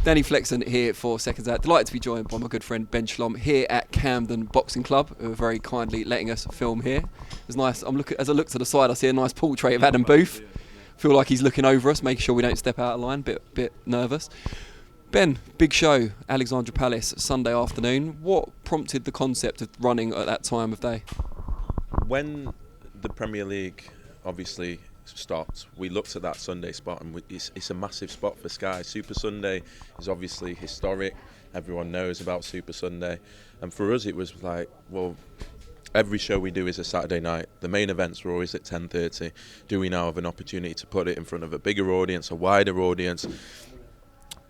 Danny Flexon here for Seconds Out. Delighted to be joined by my good friend Ben Shalom here at Camden Boxing Club, who are very kindly letting us film here. It was nice. As I look to the side, I see a nice portrait of Adam Booth. Feel like he's looking over us, making sure we don't step out of line. Bit nervous. Ben, big show, Alexandra Palace, Sunday afternoon. What prompted the concept of running at that time of day? When the Premier League obviously stopped, we looked at that Sunday spot, and it's a massive spot for Sky. Super Sunday is obviously historic. Everyone knows about Super Sunday, and for us it was like, well, every show we do is a Saturday night. The main events were always at 10:30. Do we now have an opportunity to put it in front of a bigger audience, a wider audience,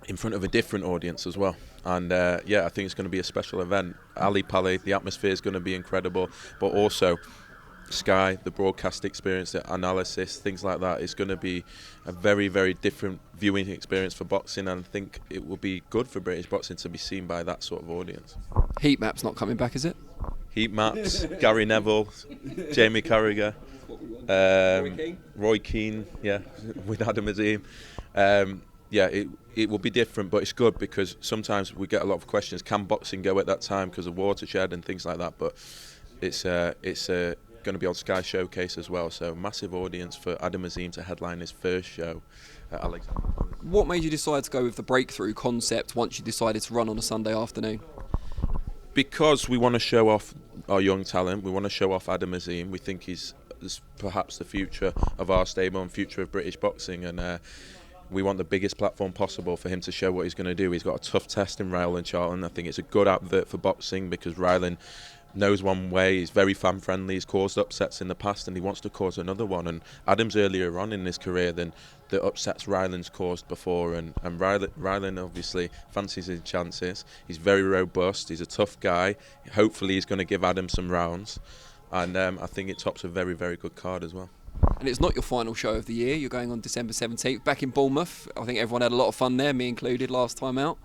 in front of a different audience as well? And I think it's going to be a special event. Ali Pali, the atmosphere is going to be incredible, but also Sky, the broadcast experience, the analysis, things like that, is going to be a very, very different viewing experience for boxing, and I think it will be good for British boxing to be seen by that sort of audience. Heat map's not coming back, is it? Heat maps, Gary Neville, Jamie Carragher, Roy Keane, with Adam Azim. It will be different, but it's good because sometimes we get a lot of questions. Can boxing go at that time because of watershed and things like that? But it's going to be on Sky Showcase as well, so massive audience for Adam Azim to headline his first show at Alexandra. What made you decide to go with the breakthrough concept once you decided to run on a Sunday afternoon? Because we want to show off our young talent, we want to show off Adam Azim. We think he's perhaps the future of our stable and future of British boxing, and we want the biggest platform possible for him to show what he's going to do. He's got a tough test in Ryland Charlton. I think it's a good advert for boxing because Ryland knows one way. He's very fan friendly. He's caused upsets in the past, and he wants to cause another one. And Adam's earlier on in his career than the upsets Ryland's caused before. And Ryland obviously fancies his chances. He's very robust. He's a tough guy. Hopefully, he's going to give Adam some rounds. And I think it tops a very, very good card as well. And it's not your final show of the year. You're going on December 17th back in Bournemouth. I think everyone had a lot of fun there, me included, last time out.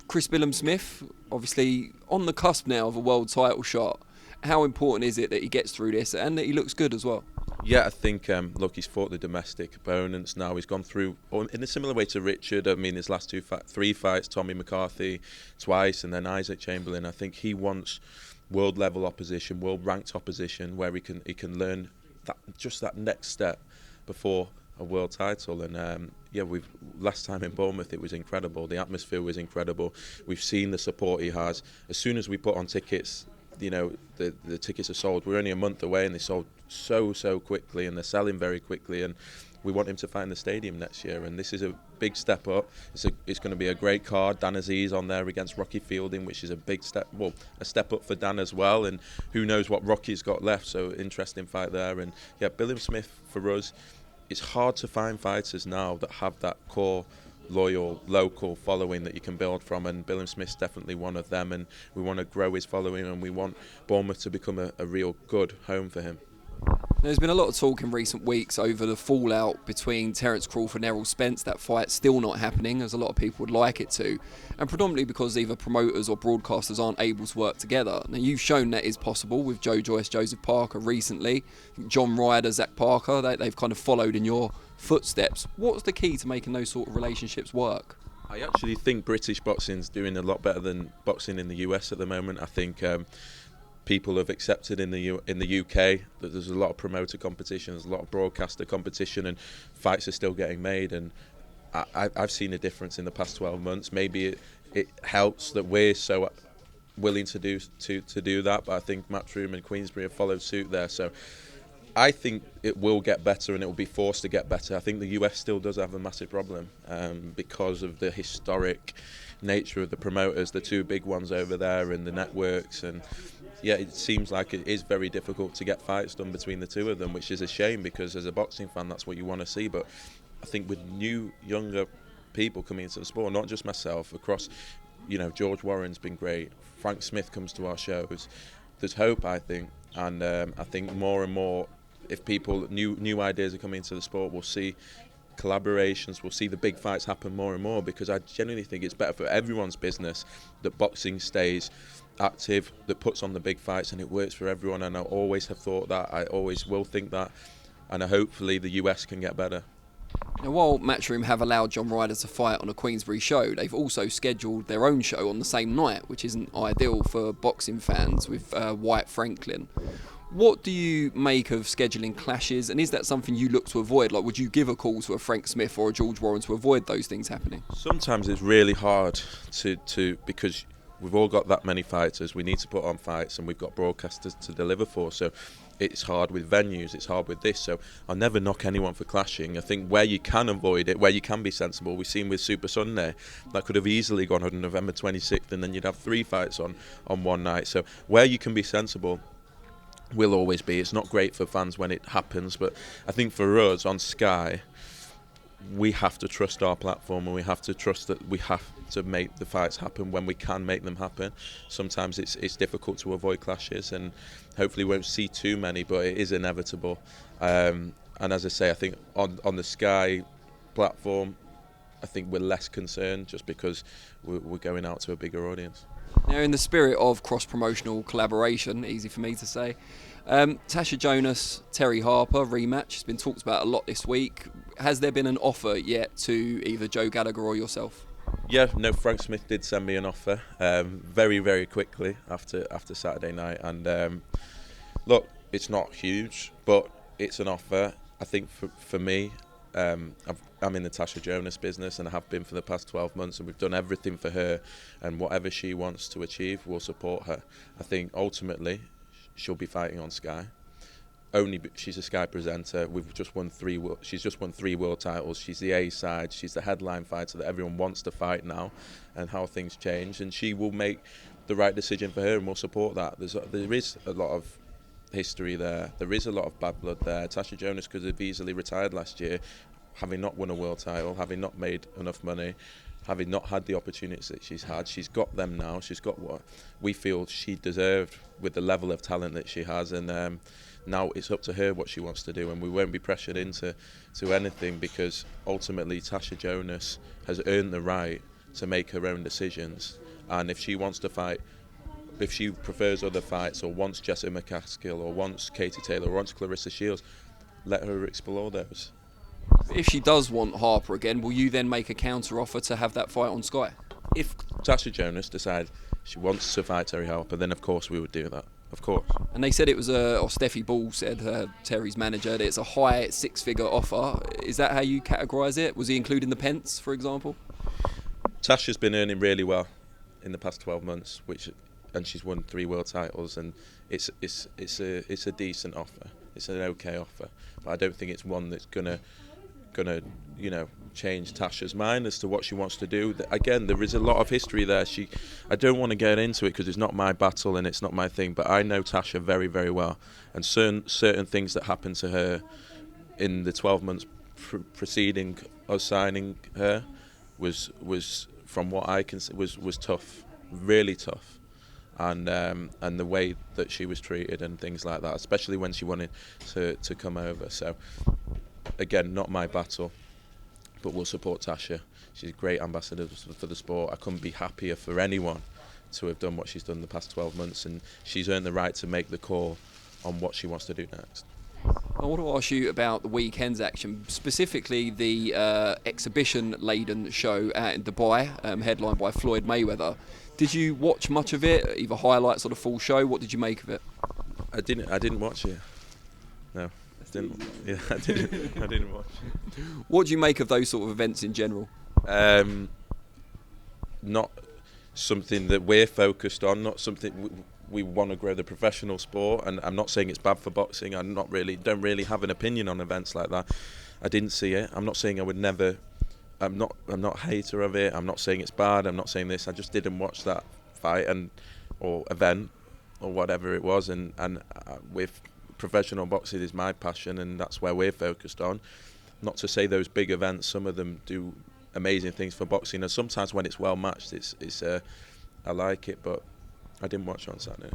Chris Billam-Smith, obviously on the cusp now of a world title shot. How important is it that he gets through this and that he looks good as well? Yeah, I think, he's fought the domestic opponents now. He's gone through, in a similar way to Richard, I mean, his last three fights, Tommy McCarthy twice, and then Isaac Chamberlain. I think he wants world-level opposition, world-ranked opposition, where he can learn that next step before a world title. And last time in Bournemouth it was incredible. The atmosphere was incredible. We've seen the support he has. As soon as we put on tickets, the tickets are sold. We're only a month away and they sold so quickly, and they're selling very quickly, and we want him to find the stadium next year, and this is a big step up. It's going to be a great card. Dan Aziz on there against Rocky Fielding, which is a step up for Dan as well, and who knows what Rocky's got left, so interesting fight there. And Billam-Smith, for us, it's hard to find fighters now that have that core, loyal, local following that you can build from, and Billam-Smith's definitely one of them, and we want to grow his following, and we want Bournemouth to become a real good home for him. There's been a lot of talk in recent weeks over the fallout between Terence Crawford and Errol Spence. That fight's still not happening, as a lot of people would like it to, and predominantly because either promoters or broadcasters aren't able to work together. Now, you've shown that is possible with Joe Joyce, Joseph Parker recently, John Ryder, Zach Parker. They've kind of followed in your footsteps. What's the key to making those sort of relationships work? I actually think British boxing's doing a lot better than boxing in the US at the moment. I think people have accepted in the UK that there's a lot of promoter competition, there's a lot of broadcaster competition, and fights are still getting made. And I've seen a difference in the past 12 months. Maybe it helps that we're so willing to do that, but I think Matchroom and Queensbury have followed suit there. So I think it will get better, and it will be forced to get better. I think the US still does have a massive problem because of the historic nature of the promoters, the two big ones over there, and the networks. And it seems like it is very difficult to get fights done between the two of them, which is a shame because as a boxing fan, that's what you want to see. But I think with new, younger people coming into the sport, not just myself, across, George Warren's been great. Frank Smith comes to our shows. There's hope, I think, and I think more and more, if people new ideas are coming into the sport, we'll see collaborations, we'll see the big fights happen more and more, because I genuinely think it's better for everyone's business that boxing stays active, that puts on the big fights, and it works for everyone. And I always have thought that, I always will think that, and hopefully the US can get better. Now, while Matchroom have allowed John Ryder to fight on a Queensberry show, they've also scheduled their own show on the same night, which isn't ideal for boxing fans, with Wyatt Franklin. What do you make of scheduling clashes, and is that something you look to avoid? Like, would you give a call to a Frank Smith or a George Warren to avoid those things happening? Sometimes it's really hard to because we've all got that many fighters. We need to put on fights, and we've got broadcasters to deliver for. So it's hard with venues, it's hard with this. So I'll never knock anyone for clashing. I think where you can avoid it, where you can be sensible, we've seen with Super Sunday, that could have easily gone on November 26th, and then you'd have 3 fights on one night. So where you can be sensible will always be. It's not great for fans when it happens, but I think for us on Sky, we have to trust our platform, and we have to trust that we have to make the fights happen when we can make them happen. Sometimes it's difficult to avoid clashes, and hopefully we won't see too many, but it is inevitable. And as I say, I think on the Sky platform, I think we're less concerned just because we're going out to a bigger audience. Now, in the spirit of cross-promotional collaboration, easy for me to say, Natasha Jonas, Terri Harper rematch has been talked about a lot this week. Has there been an offer yet to either Joe Gallagher or yourself? Yeah, no, Frank Smith did send me an offer very, very quickly after Saturday night. And look, it's not huge, but it's an offer. I think for me, I'm in the Natasha Jonas business, and I have been for the past 12 months, and we've done everything for her, and whatever she wants to achieve, we'll support her. I think ultimately she'll be fighting on Sky. She's a Sky presenter. She's just won 3 world titles. She's the A side. She's the headline fighter that everyone wants to fight now, and how things change. And she will make the right decision for her, and we'll support that. There is a lot of history there. There is a lot of bad blood there. Natasha Jonas could have easily retired last year, having not won a world title, having not made enough money, having not had the opportunities that she's had. She's got them now. She's got what we feel she deserved with the level of talent that she has, and now it's up to her what she wants to do, and we won't be pressured into anything, because ultimately Natasha Jonas has earned the right to make her own decisions. And if she wants to fight, if she prefers other fights, or wants Jessica McCaskill, or wants Katie Taylor, or wants Clarissa Shields, let her explore those. If she does want Harper again, will you then make a counter offer to have that fight on Sky? If Natasha Jonas decides she wants to fight Terri Harper, then of course we would do that. Of course. And they said it was or Steffi Ball said, Terry's manager, that it's a high 6-figure offer. Is that how you categorise it? Was he including the pence, for example? Tasha's been earning really well in the past 12 months, and she's won 3 world titles, and it's a decent offer. It's an okay offer, but I don't think it's one that's gonna change Tasha's mind as to what she wants to do. Again, there is a lot of history there. I don't want to get into it because it's not my battle and it's not my thing, but I know Tasha very, very well, and certain things that happened to her in the 12 months preceding us signing her was from what I can see was tough, really tough. And the way that she was treated and things like that, especially when she wanted to come over. So again, not my battle, but we'll support Tasha. She's a great ambassador for the sport. I couldn't be happier for anyone to have done what she's done the past 12 months, and she's earned the right to make the call on what she wants to do next. I want to ask you about the weekend's action, specifically the exhibition-laden show out in Dubai, headlined by Floyd Mayweather. Did you watch much of it, either highlights or the full show? What did you make of it? I didn't watch it. No. I didn't watch it. What do you make of those sort of events in general? Not something that we're focused on, not something we want to grow the professional sport, and I'm not saying it's bad for boxing. Don't really have an opinion on events like that. I didn't see it. I'm not saying I would never. I'm not a hater of it. I'm not saying it's bad. I'm not saying this. I just didn't watch that fight or event or whatever it was, and with professional boxing is my passion, and that's where we're focused on. Not to say those big events, some of them do amazing things for boxing, and sometimes when it's well matched, I like it, but I didn't watch it on Saturday.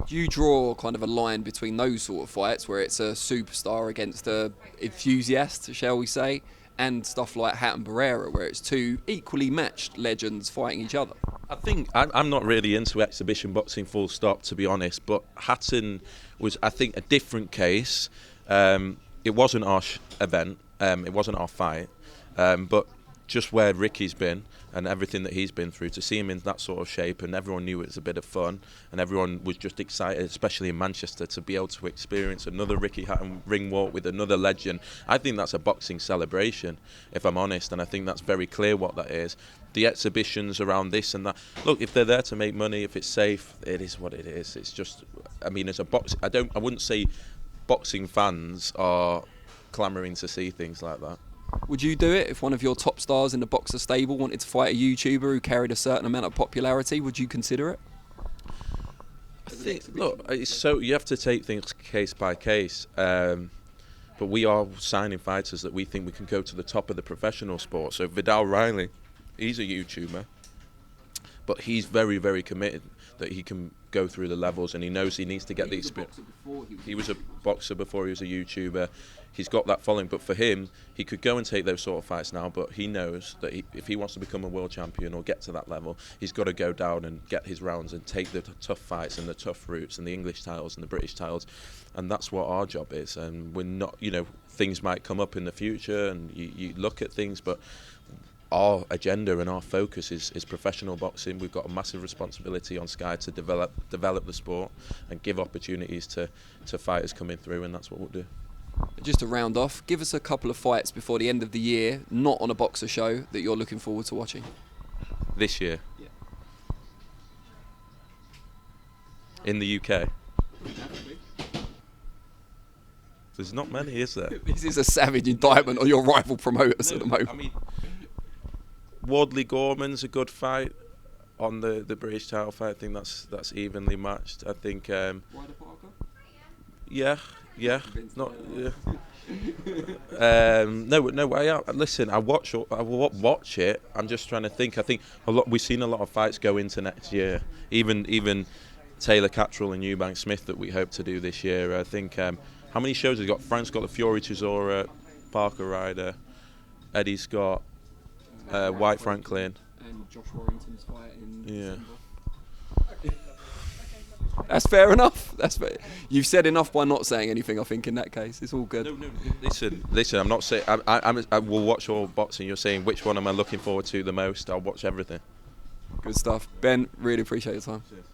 Do you draw kind of a line between those sort of fights where it's a superstar against a enthusiast, shall we say, and stuff like Hatton Barrera, where it's 2 equally matched legends fighting each other? I think I'm not really into exhibition boxing full stop, to be honest, but Hatton was, I think, a different case. It wasn't our event. It wasn't our fight, but just where Ricky's been and everything that he's been through, to see him in that sort of shape, and everyone knew it was a bit of fun, and everyone was just excited, especially in Manchester, to be able to experience another Ricky Hatton ring walk with another legend. I think that's a boxing celebration, if I'm honest, and I think that's very clear what that is. The exhibitions around this and that, look, if they're there to make money, if it's safe, it is what it is. It's just, I mean, as a boxer, I wouldn't say boxing fans are clamouring to see things like that. Would you do it if one of your top stars in the boxer stable wanted to fight a YouTuber who carried a certain amount of popularity? Would you consider it? I think, look, it's so you have to take things case by case. But we are signing fighters that we think we can go to the top of the professional sport. So Vidal Riley, he's a YouTuber, but he's very, very committed that he can go through the levels, and he knows he needs to get the experience. He was a boxer before he was a YouTuber. He's got that following, but for him, he could go and take those sort of fights now, but he knows that if he wants to become a world champion or get to that level, he's got to go down and get his rounds and take the tough fights and the tough routes and the English titles and the British titles, and that's what our job is. And we're not, things might come up in the future, and you look at things, but our agenda and our focus is professional boxing. We've got a massive responsibility on Sky to develop the sport and give opportunities to fighters coming through, and that's what we'll do. Just to round off, give us a couple of fights before the end of the year, not on a boxer show, that you're looking forward to watching. This year? Yeah. In the UK? There's not many, is there? This is a savage indictment on your rival promoters at the moment. I mean, Wardley Gorman's a good fight on the British title fight. I think that's evenly matched. I think. Ryder Parker? Yeah. Not. Yeah. No. Listen, I watch it. I'm just trying to think. I think we've seen a lot of fights go into next year. Even Taylor Cattrall and Billam-Smith that we hope to do this year. I think. How many shows has he got? Frank's got the Fury Chisora, Parker Ryder, Eddie Scott, White Franklin, and Josh Warrington's fight in December. That's fair enough. That's fair. You've said enough by not saying anything. I think in that case, it's all good. No. Listen. I'm not saying. I will watch all boxing. You're saying which one am I looking forward to the most? I'll watch everything. Good stuff, Ben. Really appreciate your time. Cheers.